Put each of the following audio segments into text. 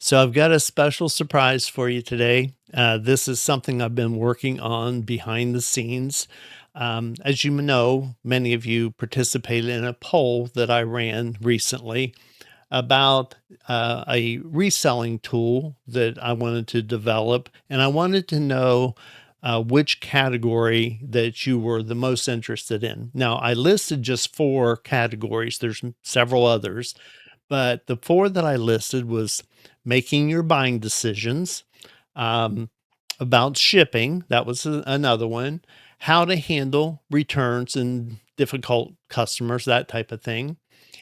So I've got a special surprise for you today. This is something I've been working on behind the scenes. As you know, many of you participated in a poll that I ran recently about a reselling tool that I wanted to develop, and I wanted to know which category that you were the most interested in. Now, I listed just four categories. There's several others, but the 4 that I listed was making your buying decisions, um, about shipping, that was another one, how to handle returns and difficult customers, that type of thing,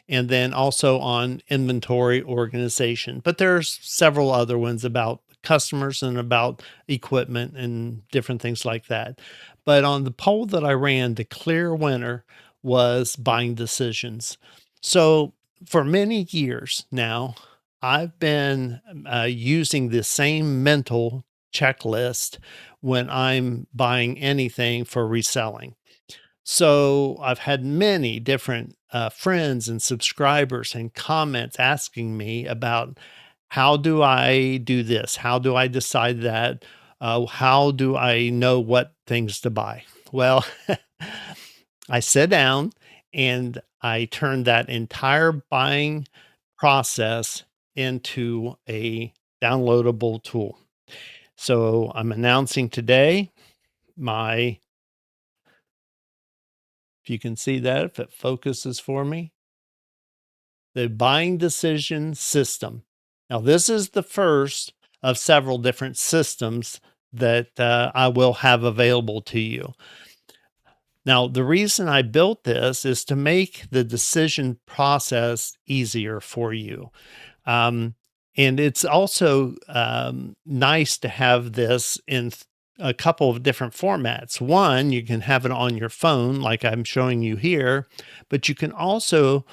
and then also on inventory organization. But there's several other ones about customers and about equipment and different things like that. But on the poll that I ran, the clear winner was buying decisions. So for many years now, I've been using the same mental checklist when I'm buying anything for reselling. So I've had many different friends and subscribers and comments asking me about how do I do this? How do I decide that? How do I know what things to buy? Well, I sat down and I turned that entire buying process into a downloadable tool. So I'm announcing today my, if you can see that, if it focuses for me, the buying decision system. Now, this is the first of several different systems that I will have available to you. Now, the reason I built this is to make the decision process easier for you. Um, and it's also nice to have this in a couple of different formats. One, you can have it on your phone, like I'm showing you here, but you can also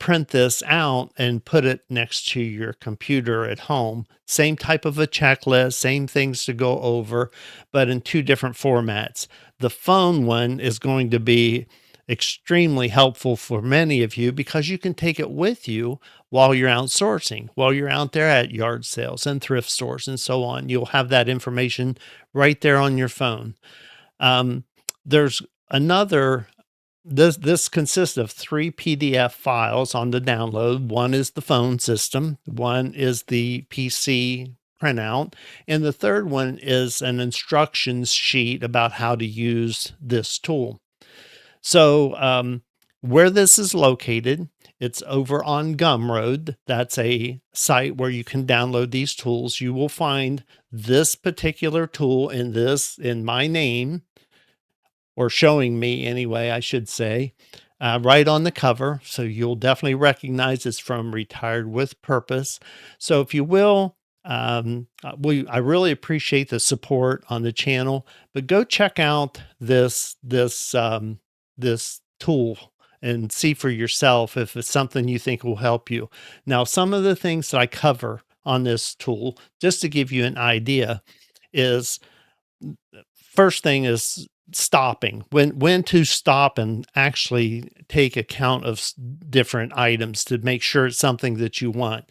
print this out and put it next to your computer at home. Same type of a checklist, same things to go over, but in two different formats. The phone one is going to be extremely helpful for many of you because you can take it with you while you're outsourcing, while you're out there at yard sales and thrift stores and so on. You'll have that information right there on your phone. There's another, this consists of three PDF files on the download. One is the phone system, one is the PC printout, and the third one is an instructions sheet about how to use this tool. So, where this is located, it's over on Gumroad. That's a site where you can download these tools. You will find this particular tool in my name, or showing me anyway, I should say, right on the cover. So you'll definitely recognize it's from Retired with Purpose. So if you will, I really appreciate the support on the channel, but go check out this tool and see for yourself if it's something you think will help you. Now, some of the things that I cover on this tool, just to give you an idea, is first thing is stopping, when to stop and actually take account of different items to make sure it's something that you want.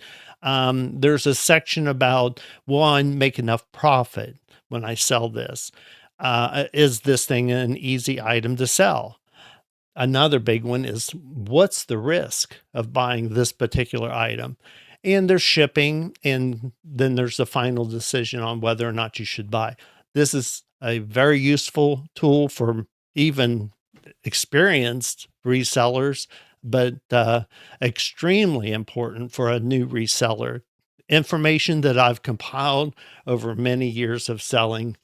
There's a section about, one, make enough profit when I sell this. Is this thing an easy item to sell? Another big one is, what's the risk of buying this particular item? And there's shipping, and then there's the final decision on whether or not you should buy. This is a very useful tool for even experienced resellers, but extremely important for a new reseller. Information that I've compiled over many years of selling,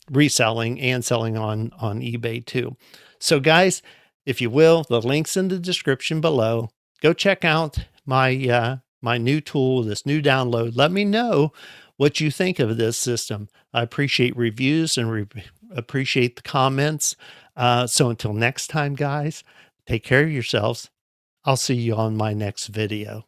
reselling and selling on eBay too. So guys, if you will, the link's in the description below. Go check out my new tool, this new download. Let me know what you think of this system. I appreciate reviews and appreciate the comments. So until next time, guys, take care of yourselves. I'll see you on my next video.